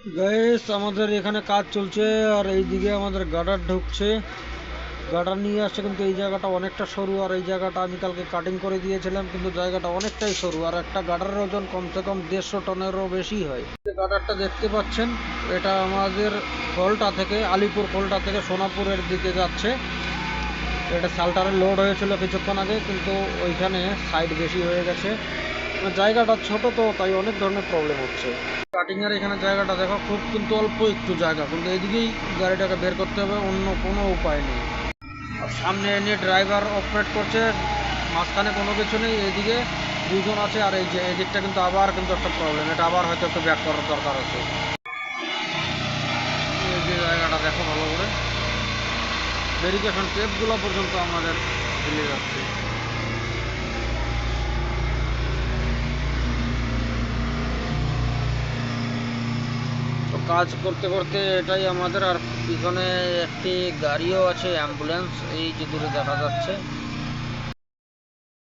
Guys আমাদের এখানে কাজ চলছে আর এইদিকে আমাদের গার্ডার ঢুকছে। গার্ডার নিয়ে আসছে, কিন্তু এই জায়গাটা অনেকটা সরু, আর এই জায়গাটা আমি কালকে কাটিং করে দিয়েছিলাম, কিন্তু জায়গাটা অনেকটাই সরু, আর একটা গার্ডারের ওজন কমসে কম 150 টনেরও বেশি হয়। যে গার্ডারটা দেখতে পাচ্ছেন, এটা আমাদের খোলটা থেকে, আলিপুর খোলটা থেকে সোনাপুরের দিকে যাচ্ছে। এটা সালটারে লোড হয়েছিল কিছুক্ষণ আগে, কিন্তু ওইখানে সাইড বেশি হয়ে গেছে। জায়গাটা ছোট, তো তাই অনেক ধরনের প্রবলেম হচ্ছে। কাটিং এর এখানে জায়গাটা দেখো, খুব কিন্তু অল্প একটু জায়গা, কিন্তু এদিকেই গাড়িটাকে বের করতে হবে, অন্য কোনো উপায় নেই। আর সামনে এনে ড্রাইভার অপারেট করছে, মাঝখানে কোনো কিছু নেই, এদিকে দুজন আছে, আর এই যে এদিকটা কিন্তু আবার কিন্তু একটা প্রবলেম, এটা আবার হয়তো একটু ব্যাক করার দরকার আছে। এই যে জায়গাটা দেখো ভালো করে, ভেরিফিকেশন টেপগুলো পর্যন্ত আমাদের ঝুলে যাচ্ছে। তো কাজ করতে করতে এটাই আমাদের। আর পিছনে একটি গাড়িও আছে, অ্যাম্বুলেন্স, এই যে দূরে দেখা যাচ্ছে।